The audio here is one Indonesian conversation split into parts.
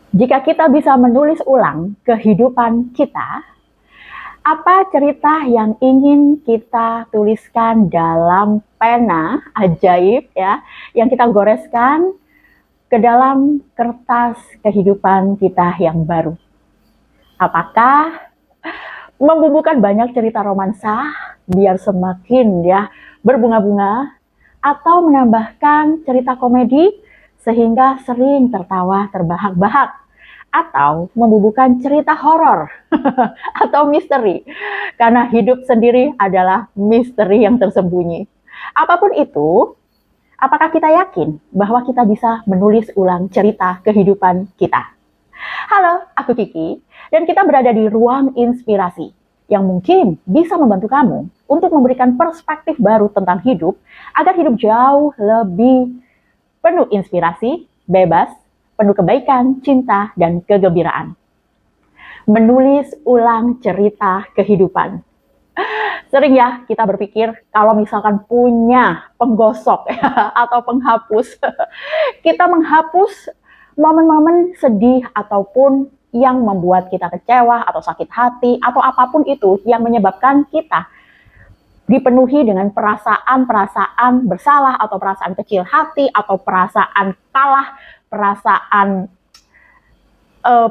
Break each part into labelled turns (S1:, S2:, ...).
S1: Jika kita bisa menulis ulang kehidupan kita, apa cerita yang ingin kita tuliskan dalam pena ajaib ya, yang kita goreskan ke dalam kertas kehidupan kita yang baru? Apakah membubuhkan banyak cerita romansa biar semakin ya berbunga-bunga, atau menambahkan cerita komedi sehingga sering tertawa terbahak-bahak, atau membubuhkan cerita horor atau misteri karena hidup sendiri adalah misteri yang tersembunyi. Apapun itu, apakah kita yakin bahwa kita bisa menulis ulang cerita kehidupan kita? Halo, aku Kiki, dan kita berada di ruang inspirasi yang mungkin bisa membantu kamu untuk memberikan perspektif baru tentang hidup agar hidup jauh lebih penuh inspirasi, bebas, penuh kebaikan, cinta, dan kegembiraan. Menulis ulang cerita kehidupan. Sering ya kita berpikir kalau misalkan punya penggosok ya, atau penghapus, kita menghapus momen-momen sedih ataupun yang membuat kita kecewa atau sakit hati atau apapun itu yang menyebabkan kita dipenuhi dengan perasaan-perasaan bersalah atau perasaan kecil hati atau perasaan kalah, perasaan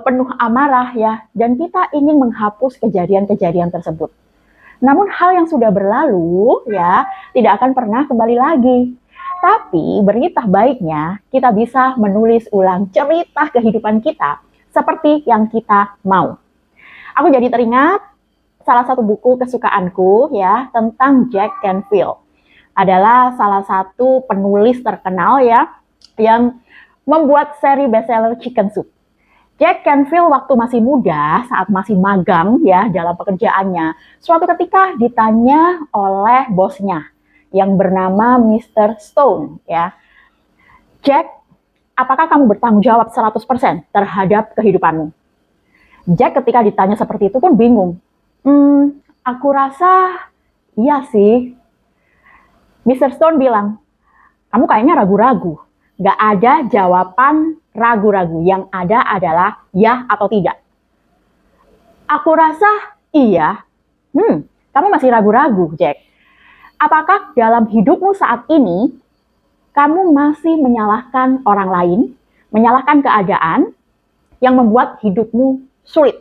S1: penuh amarah ya, dan kita ingin menghapus kejadian-kejadian tersebut. Namun hal yang sudah berlalu ya tidak akan pernah kembali lagi. Tapi berita baiknya kita bisa menulis ulang cerita kehidupan kita seperti yang kita mau. Aku jadi teringat salah satu buku kesukaanku ya tentang Jack Canfield. Adalah salah satu penulis terkenal ya yang membuat seri bestseller Chicken Soup. Jack Canfield waktu masih muda, saat masih magang ya dalam pekerjaannya, suatu ketika ditanya oleh bosnya yang bernama Mr. Stone ya, Jack, apakah kamu bertanggung jawab 100% terhadap kehidupanmu? Jack ketika ditanya seperti itu pun bingung. Aku rasa iya sih. Mr. Stone bilang, kamu kayaknya ragu-ragu. Gak ada jawaban ragu-ragu, yang ada adalah ya atau tidak. Aku rasa iya. Kamu masih ragu-ragu, Jack. Apakah dalam hidupmu saat ini, kamu masih menyalahkan orang lain, menyalahkan keadaan yang membuat hidupmu sulit?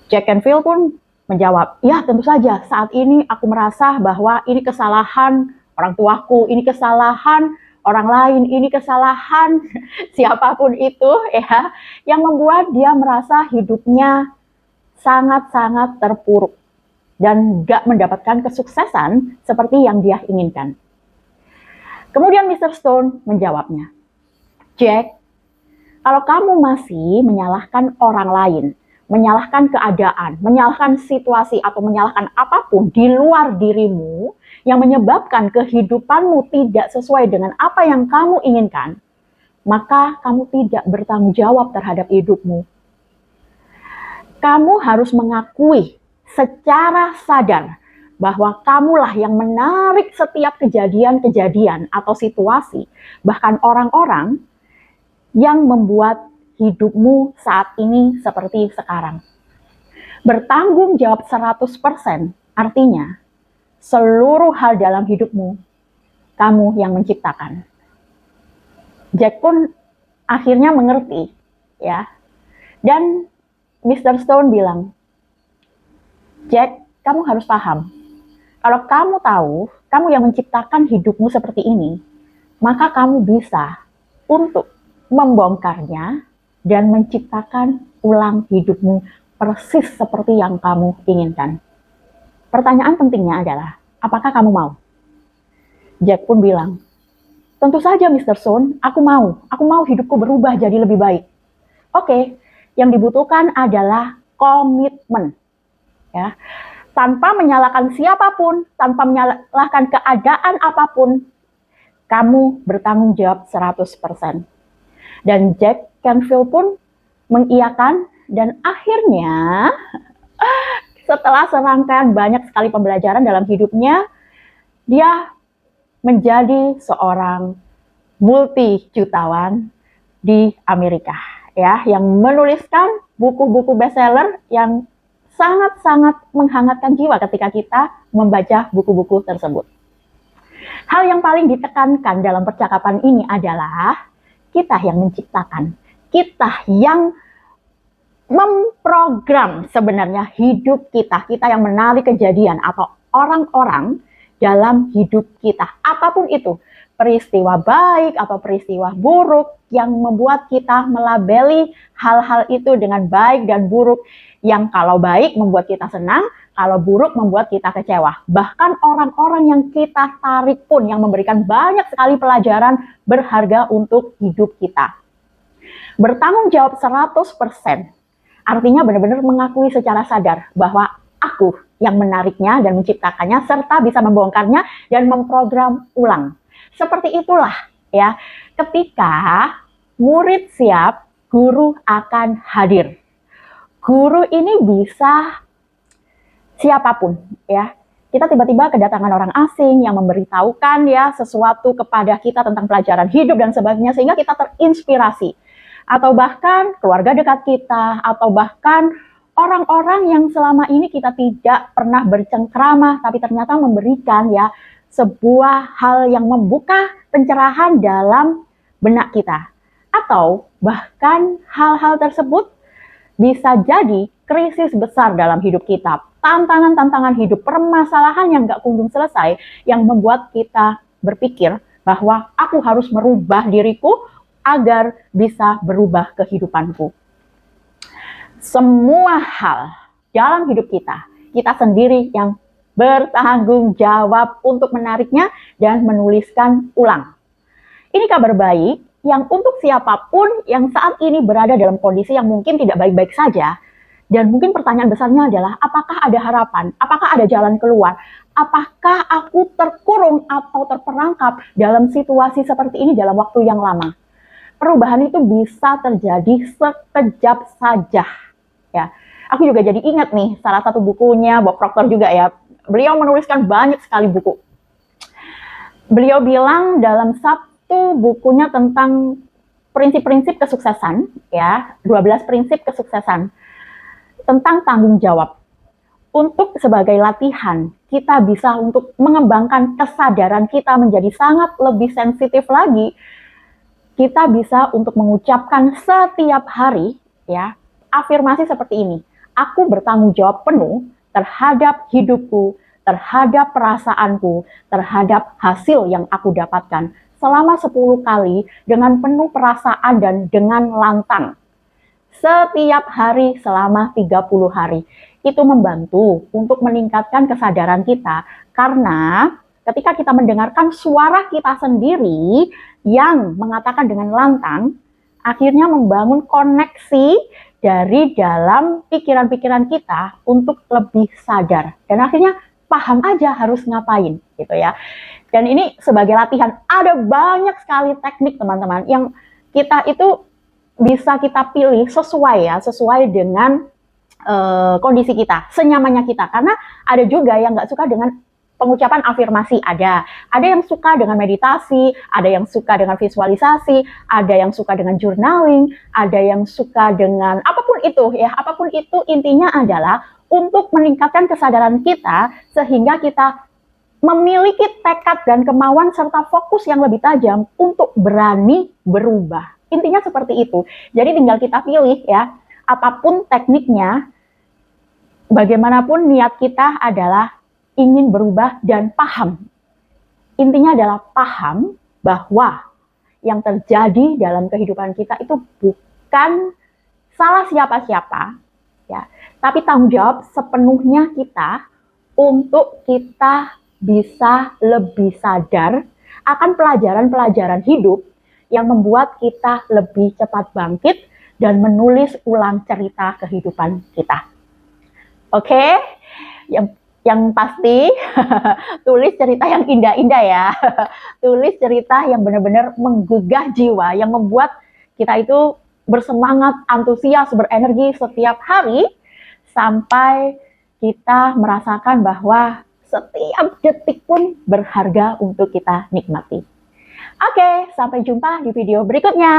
S1: Jack Canfield pun menjawab, ya tentu saja saat ini aku merasa bahwa ini kesalahan orang tuaku, ini kesalahan orang lain, ini kesalahan siapapun itu ya, yang membuat dia merasa hidupnya sangat-sangat terpuruk dan gak mendapatkan kesuksesan seperti yang dia inginkan. Kemudian Mr. Stone menjawabnya, Jack, kalau kamu masih menyalahkan orang lain, menyalahkan keadaan, menyalahkan situasi, atau menyalahkan apapun di luar dirimu yang menyebabkan kehidupanmu tidak sesuai dengan apa yang kamu inginkan, maka kamu tidak bertanggung jawab terhadap hidupmu. Kamu harus mengakui secara sadar bahwa kamulah yang menarik setiap kejadian-kejadian atau situasi, bahkan orang-orang yang membuat hidupmu saat ini seperti sekarang. Bertanggung jawab 100% artinya seluruh hal dalam hidupmu kamu yang menciptakan. Jack pun akhirnya mengerti ya. Dan Mr. Stone bilang, Jack, kamu harus paham. Kalau kamu tahu, kamu yang menciptakan hidupmu seperti ini, maka kamu bisa untuk membongkarnya dan menciptakan ulang hidupmu persis seperti yang kamu inginkan. Pertanyaan pentingnya adalah, apakah kamu mau? Jack pun bilang, tentu saja Mr. Stone, aku mau hidupku berubah jadi lebih baik. Oke, yang dibutuhkan adalah komitmen. Ya. Tanpa menyalahkan siapapun, tanpa menyalahkan keadaan apapun, kamu bertanggung jawab 100%. Dan Jack Canfield pun mengiyakan, dan akhirnya setelah serangkaian banyak sekali pembelajaran dalam hidupnya, dia menjadi seorang multi jutawan, di Amerika, ya, yang menuliskan buku-buku bestseller yang sangat-sangat menghangatkan jiwa ketika kita membaca buku-buku tersebut. Hal yang paling ditekankan dalam percakapan ini adalah kita yang menciptakan, kita yang memprogram sebenarnya hidup kita, kita yang menarik kejadian atau orang-orang dalam hidup kita, apapun itu, peristiwa baik atau peristiwa buruk yang membuat kita melabeli hal-hal itu dengan baik dan buruk, yang kalau baik membuat kita senang, kalau buruk membuat kita kecewa. Bahkan orang-orang yang kita tarik pun yang memberikan banyak sekali pelajaran berharga untuk hidup kita. Bertanggung jawab 100%. Artinya benar-benar mengakui secara sadar bahwa aku yang menariknya dan menciptakannya serta bisa membongkarnya dan memprogram ulang. Seperti itulah ya, ketika murid siap, guru akan hadir. Guru ini bisa siapapun ya. Kita tiba-tiba kedatangan orang asing yang memberitahukan ya sesuatu kepada kita tentang pelajaran hidup dan sebagainya sehingga kita terinspirasi. Atau bahkan keluarga dekat kita, atau bahkan orang-orang yang selama ini kita tidak pernah bercengkrama, tapi ternyata memberikan ya sebuah hal yang membuka pencerahan dalam benak kita. Atau bahkan hal-hal tersebut bisa jadi krisis besar dalam hidup kita, tantangan-tantangan hidup, permasalahan yang gak kunjung selesai, yang membuat kita berpikir bahwa aku harus merubah diriku agar bisa berubah kehidupanku. Semua hal dalam hidup kita, kita sendiri yang bertanggung jawab untuk menariknya dan menuliskan ulang. Ini kabar baik yang untuk siapapun yang saat ini berada dalam kondisi yang mungkin tidak baik-baik saja, dan mungkin pertanyaan besarnya adalah apakah ada harapan, apakah ada jalan keluar, apakah aku terkurung atau terperangkap dalam situasi seperti ini dalam waktu yang lama. Perubahan itu bisa terjadi sekejap saja. Ya, aku juga jadi ingat nih salah satu bukunya Bob Proctor juga ya. Beliau menuliskan banyak sekali buku. Beliau bilang dalam satu bukunya tentang prinsip-prinsip kesuksesan, ya, 12 prinsip kesuksesan tentang tanggung jawab. Untuk sebagai latihan, kita bisa untuk mengembangkan kesadaran kita menjadi sangat lebih sensitif lagi. Kita bisa untuk mengucapkan setiap hari ya afirmasi seperti ini. Aku bertanggung jawab penuh terhadap hidupku, terhadap perasaanku, terhadap hasil yang aku dapatkan selama 10 kali dengan penuh perasaan dan dengan lantang. Setiap hari selama 30 hari. Itu membantu untuk meningkatkan kesadaran kita karena ketika kita mendengarkan suara kita sendiri yang mengatakan dengan lantang, akhirnya membangun koneksi dari dalam pikiran-pikiran kita untuk lebih sadar. Dan akhirnya paham aja harus ngapain gitu ya. Dan ini sebagai latihan, ada banyak sekali teknik teman-teman yang kita itu bisa kita pilih sesuai dengan kondisi kita, senyamannya kita. Karena ada juga yang nggak suka dengan pengucapan afirmasi, ada yang suka dengan meditasi, ada yang suka dengan visualisasi, ada yang suka dengan journaling, ada yang suka dengan apapun itu ya, apapun itu intinya adalah untuk meningkatkan kesadaran kita sehingga kita memiliki tekad dan kemauan serta fokus yang lebih tajam untuk berani berubah. Intinya seperti itu. Jadi tinggal kita pilih ya, apapun tekniknya, bagaimanapun niat kita adalah ingin berubah dan paham. Intinya adalah paham bahwa yang terjadi dalam kehidupan kita itu bukan salah siapa-siapa, ya, tapi tanggung jawab sepenuhnya kita untuk kita bisa lebih sadar akan pelajaran-pelajaran hidup yang membuat kita lebih cepat bangkit dan menulis ulang cerita kehidupan kita. Oke? Yang pasti tulis cerita yang indah-indah ya. Tulis cerita yang benar-benar menggugah jiwa, yang membuat kita itu bersemangat, antusias, berenergi setiap hari sampai kita merasakan bahwa setiap detik pun berharga untuk kita nikmati. Oke, sampai jumpa di video berikutnya.